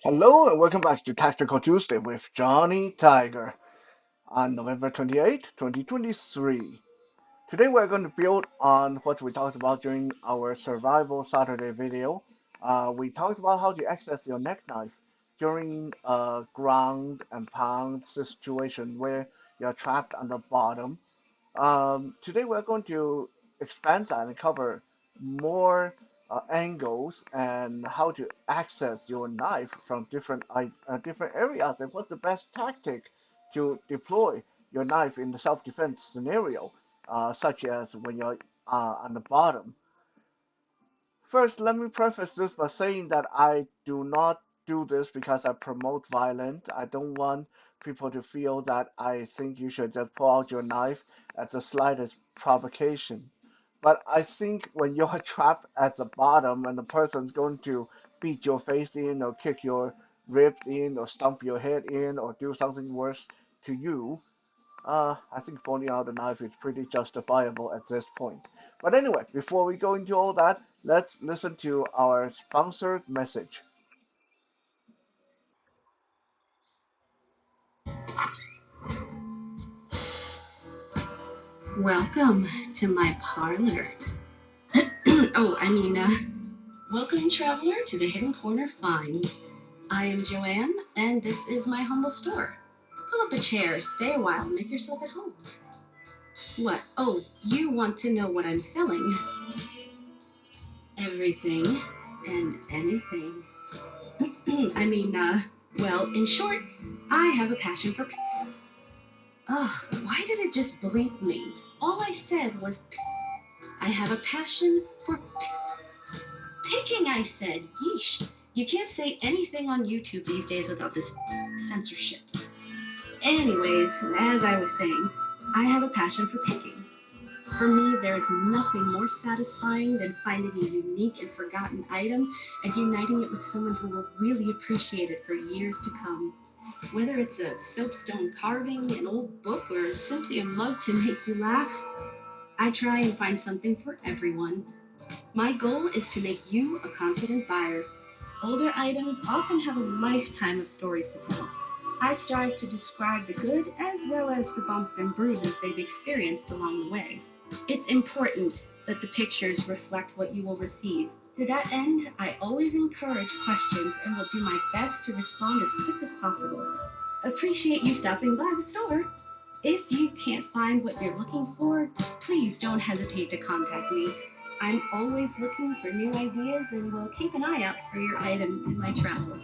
Hello and welcome back to Tactical Tuesday with Johnny Tiger on November 28, 2023. Today we're going to build on what we talked about during our Survival Saturday video. We talked about how to access your neck knife during a ground and pound situation where you're trapped on the bottom. Today we're going to expand that and cover more angles and how to access your knife from different areas and what's the best tactic to deploy your knife in the self-defense scenario, such as when you're on the bottom. First, let me preface this by saying that I do not do this because I promote violence. I don't want people to feel that I think you should just pull out your knife at the slightest provocation. But I think when you're trapped at the bottom and the person's going to beat your face in or kick your ribs in or stomp your head in or do something worse to you, I think pulling out a knife is pretty justifiable at this point. But anyway, before we go into all that, let's listen to our sponsored message. Welcome to my parlor. oh, I mean, uh, Welcome, traveler, to the Hidden Corner Finds. I am Joanne, and this is my humble store. Pull up a chair, stay a while, make yourself at home. What? Oh, you want to know what I'm selling? Everything and anything. In short, I have a passion for. Ugh, why did it just bleep me? All I said was, I have a passion for picking, I said. Yeesh. You can't say anything on YouTube these days without this censorship. Anyways, as I was saying, I have a passion for picking. For me, there is nothing more satisfying than finding a unique and forgotten item and uniting it with someone who will really appreciate it for years to come. Whether it's a soapstone carving, an old book, or simply a mug to make you laugh, I try and find something for everyone. My goal is to make you a confident buyer. Older items often have a lifetime of stories to tell. I strive to describe the good as well as the bumps and bruises they've experienced along the way. It's important that the pictures reflect what you will receive. To that end, I always encourage questions and will do my best to respond as quick as possible. Appreciate you stopping by the store. If you can't find what you're looking for, please don't hesitate to contact me. I'm always looking for new ideas and will keep an eye out for your item in my travels.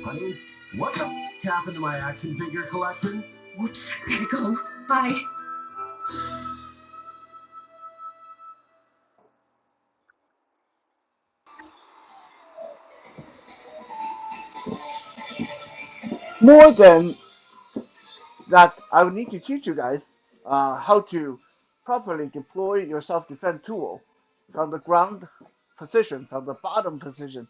Honey, what the happened to my action figure collection? Whoops, gotta go. Bye. More than that, I would need to teach you guys how to properly deploy your self-defense tool from the ground position, from the bottom position.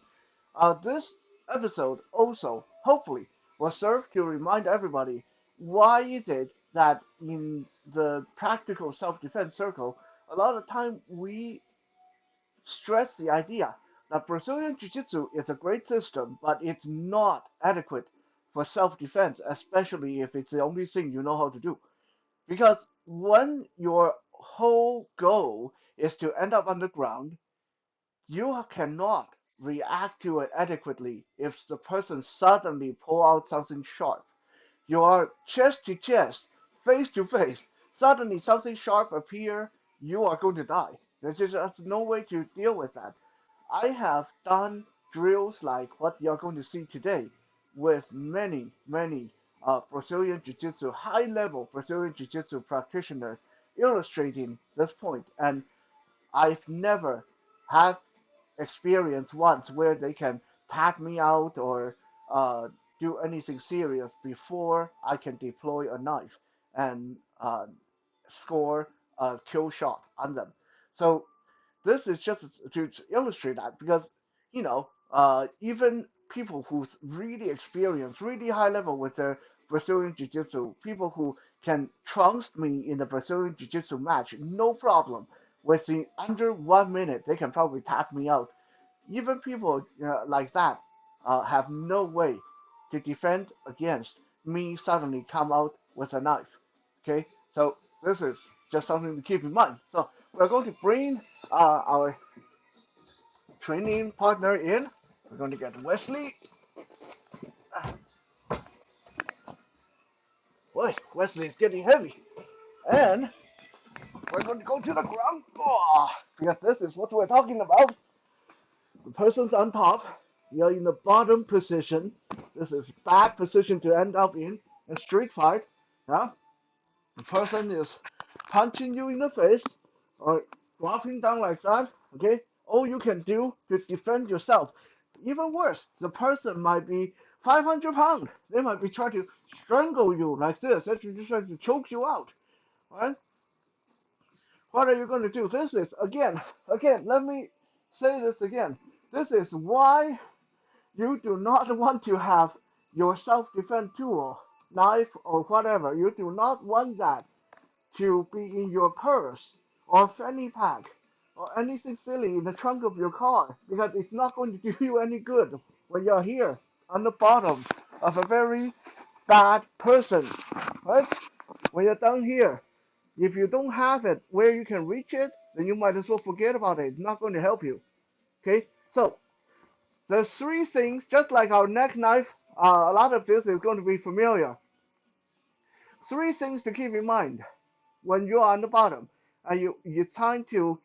This episode also, hopefully, will serve to remind everybody why is it that in the practical self-defense circle, a lot of time we stress the idea that Brazilian Jiu-Jitsu is a great system, but it's not adequate for self-defense, especially if it's the only thing you know how to do. Because when your whole goal is to end up on the ground, you cannot react to it adequately if the person suddenly pull out something sharp. You are chest to chest, face to face. Suddenly something sharp appear, you are going to die. There's just no way to deal with that. I have done drills like what you're going to see today with many Brazilian Jiu-Jitsu, high-level Brazilian Jiu-Jitsu practitioners illustrating this point, and I've never had experience once where they can tag me out or uh, do anything serious before I can deploy a knife and score a kill shot on them. So this is just to illustrate that because even people who's really experienced, really high level with their Brazilian Jiu-Jitsu, people who can trounce me in the Brazilian Jiu-Jitsu match, no problem. Within under 1 minute, they can probably tap me out. Even people like that, have no way to defend against me suddenly come out with a knife. Okay, so this is just something to keep in mind. So we're going to bring our training partner in. We're going to get Wesley. Boy, Wesley is getting heavy. And we're going to go to the ground. Oh, because this is what we're talking about. The person's on top. You're in the bottom position. This is bad position to end up in street fight. Yeah? The person is punching you in the face or dropping down like that. Okay? All you can do to defend yourself. Even worse, the person might be 500 pounds. They might be trying to strangle you like this. They're just trying to choke you out. Right? What are you going to do? This is, again, let me say this again. This is why you do not want to have your self-defense tool, knife or whatever. You do not want that to be in your purse or fanny pack or anything silly in the trunk of your car, because it's not going to do you any good when you're here on the bottom of a very bad person, right? When you're down here, if you don't have it where you can reach it, then you might as well forget about it. It's not going to help you. Okay, so there's three things, just like our neck knife. A lot of this is going to be familiar. Three things to keep in mind when you are on the bottom and you're trying to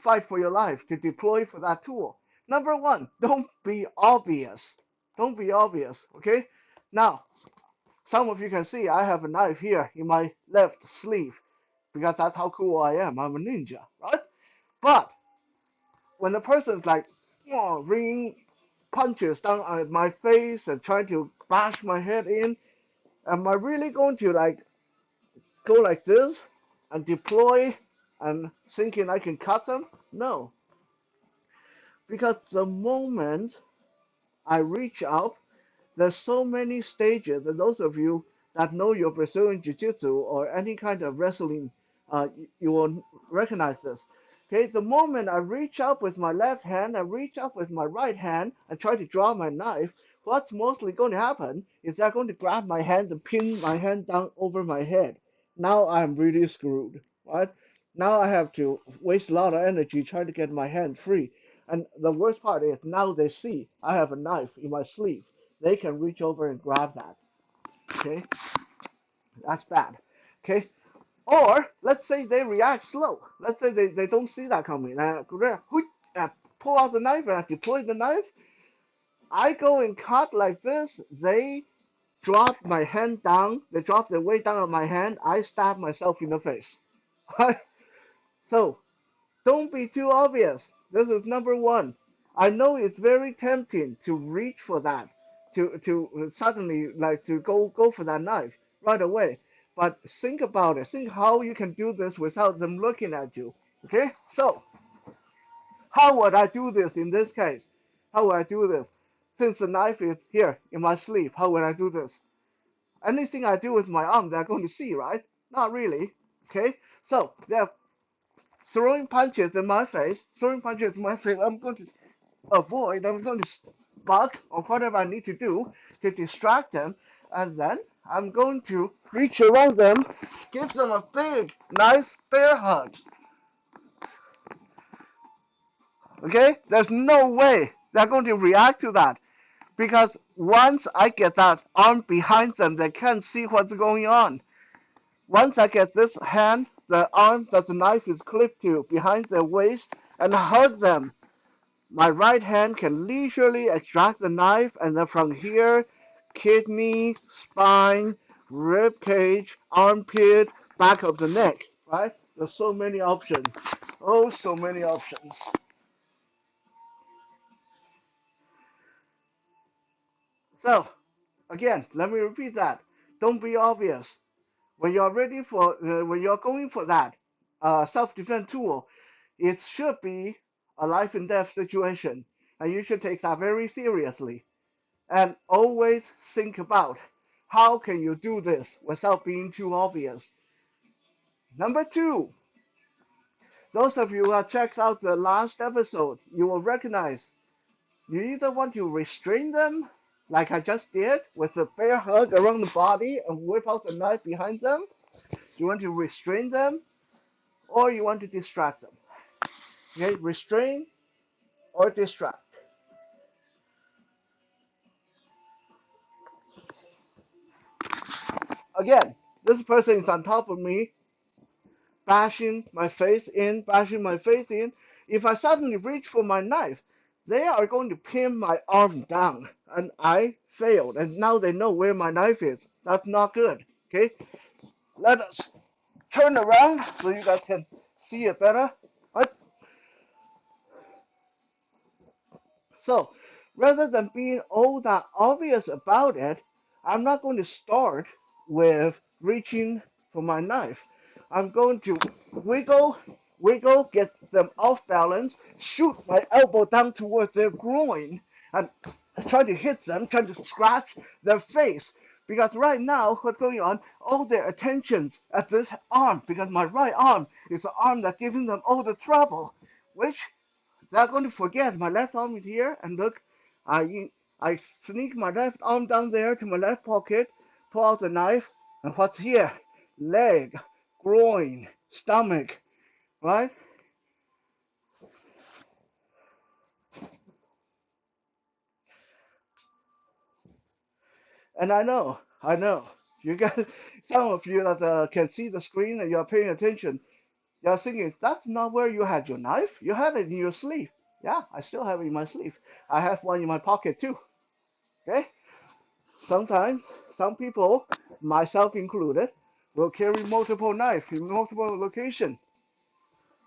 fight for your life to deploy for that tool. Number one, don't be obvious. Don't be obvious. Okay. Now, some of you can see I have a knife here in my left sleeve because that's how cool I am. I'm a ninja, right? But when the person's like, oh, ringing punches down at my face and trying to bash my head in, am I really going to like go like this and deploy and thinking I can cut them? No, because the moment I reach up, there's so many stages, and those of you that know your Brazilian Jiu-Jitsu or any kind of wrestling, you will recognize this. Okay, the moment I reach up with my left hand, I reach up with my right hand and try to draw my knife, what's mostly going to happen is they're going to grab my hand and pin my hand down over my head. Now I'm really screwed, right? Now I have to waste a lot of energy trying to get my hand free. And the worst part is now they see I have a knife in my sleeve. They can reach over and grab that. Okay, that's bad. Okay, or let's say they react slow. Let's say they don't see that coming. Pull out the knife and I deploy the knife. I go and cut like this. They drop my hand down. They drop their weight down on my hand. I stab myself in the face. So don't be too obvious. This is number one. I know it's very tempting to reach for that, to suddenly like to go for that knife right away. But think about it. Think how you can do this without them looking at you. Okay? So how would I do this in this case? How would I do this? Since the knife is here in my sleeve, how would I do this? Anything I do with my arm, they're going to see, right? Not really. Okay? So they're throwing punches in my face, I'm going to avoid, I'm going to buck or whatever I need to do to distract them, and then I'm going to reach around them, give them a big, nice bear hug. Okay? There's no way they're going to react to that because once I get that arm behind them, they can't see what's going on. Once I get this hand, the arm that the knife is clipped to behind their waist and hug them, my right hand can leisurely extract the knife, and then from here, kidney, spine, rib cage, armpit, back of the neck, right? There's so many options. Oh, so many options. So, again, let me repeat that. Don't be obvious. When you're ready for, when you're going for that self-defense tool, it should be a life and death situation, and you should take that very seriously. And always think about how can you do this without being too obvious. Number two, those of you who have checked out the last episode, you will recognize You either want to restrain them, like I just did, with a bear hug around the body and whip out the knife behind them. You want to restrain them, or you want to distract them. Okay, restrain or distract. Again, this person is on top of me, bashing my face in, bashing my face in. If I suddenly reach for my knife, they are going to pin my arm down, and I failed. And now they know where my knife is. That's not good. Okay, let us turn around so you guys can see it better. Right? So rather than being all that obvious about it, I'm not going to start with reaching for my knife. I'm going to wiggle, wiggle, get them off balance, shoot my elbow down towards their groin, and try to hit them, try to scratch their face. Because right now, what's going on, all their attention's at this arm, because my right arm is the arm that's giving them all the trouble, which they're going to forget my left arm is here, and look, I sneak my left arm down there to my left pocket, pull out the knife, and what's here? Leg, groin, stomach, right? And I know, you guys, some of you that can see the screen and you're paying attention, you're thinking, that's not where you had your knife. You had it in your sleeve. Yeah, I still have it in my sleeve. I have one in my pocket too. Okay? Sometimes some people, myself included, will carry multiple knives in multiple locations.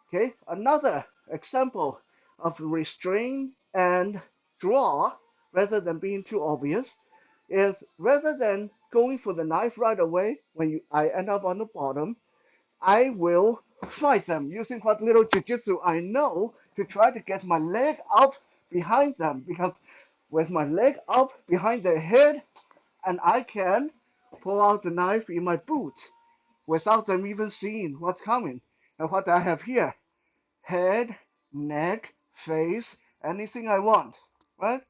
Okay, another example of restrain and draw, rather than being too obvious, is rather than going for the knife right away when I end up on the bottom, I will fight them using what little jujitsu I know to try to get my leg up behind them, because with my leg up behind their head, and I can pull out the knife in my boot without them even seeing what's coming. And what I have here, head, neck, face, anything I want, right?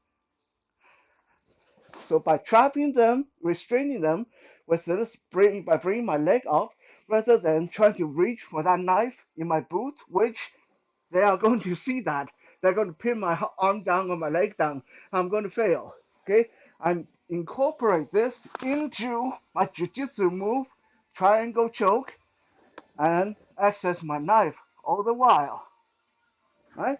So by trapping them, restraining them with this by bringing my leg up, rather than trying to reach for that knife in my boot, which they are going to see that. They're going to pin my arm down or my leg down. I'm going to fail. Okay? I'm incorporate this into my jiu-jitsu move, triangle choke, and access my knife all the while. Right?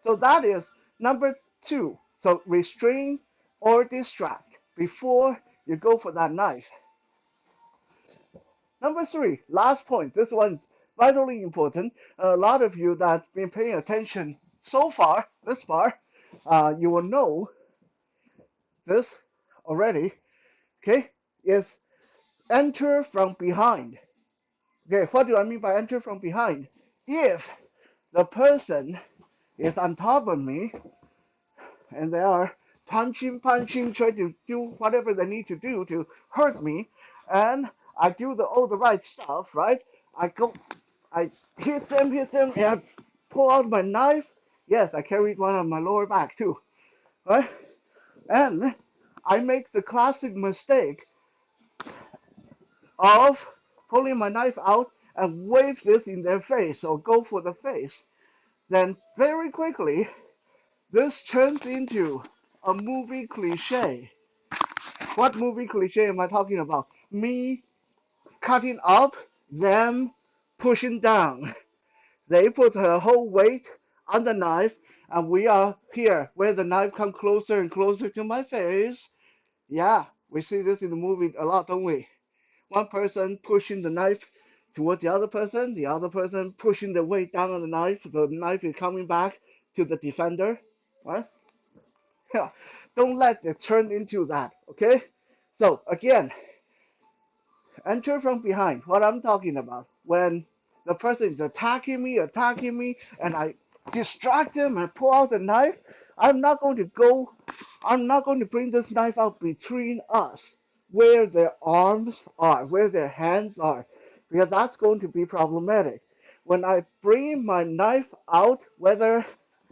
So that is number two. So restrain or distract before you go for that knife. Number three, last point. This one's vitally important. A lot of you that's been paying attention so far, this far, you will know this already. Okay, is enter from behind. Okay, what do I mean by enter from behind? If the person is on top of me and they are punching, trying to do whatever they need to do to hurt me, and I do all the right stuff, right? I hit them, and I pull out my knife. Yes, I carried one on my lower back too, right? And I make the classic mistake of pulling my knife out and wave this in their face or go for the face. Then very quickly, this turns into a movie cliche. What movie cliche am I talking about? Me cutting up, them pushing down. They put her whole weight on the knife, and we are here where the knife comes closer and closer to my face. Yeah, we see this in the movie a lot, don't we? One person pushing the knife towards the other person pushing the weight down on the knife is coming back to the defender, right? Yeah, don't let it turn into that, okay? So again, enter from behind. What I'm talking about, when the person is attacking me, and I distract him and pull out the knife, I'm not going to go. I'm not going to bring this knife out between us, where their arms are, where their hands are, because that's going to be problematic. when I bring my knife out, whether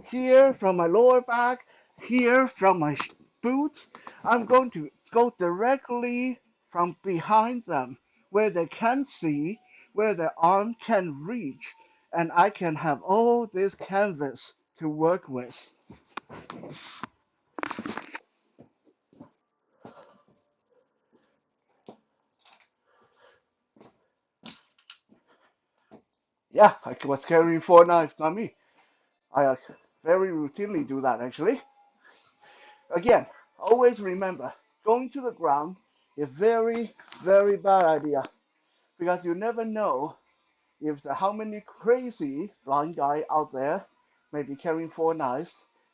here from my lower back, here from my boots, I'm going to go directly from behind them where they can see, where their arm can reach, and I can have all this canvas to work with. Yeah, I was carrying 4 knives, not me. I very routinely do that actually. Again, always remember, going to the ground is very, very bad idea because you never know if how many crazy blind guy out there may be carrying 4 knives,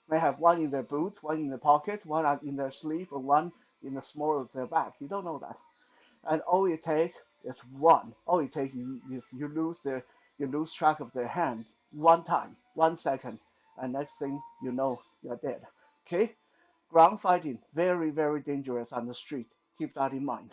may have one in their boot, one in their pocket, one in their sleeve, or one in the small of their back. You don't know that, and all it takes is one. All it takes you lose track of their hand one time, 1 second, and next thing you know you're dead. Okay, ground fighting very very dangerous on the street. Keep that in mind.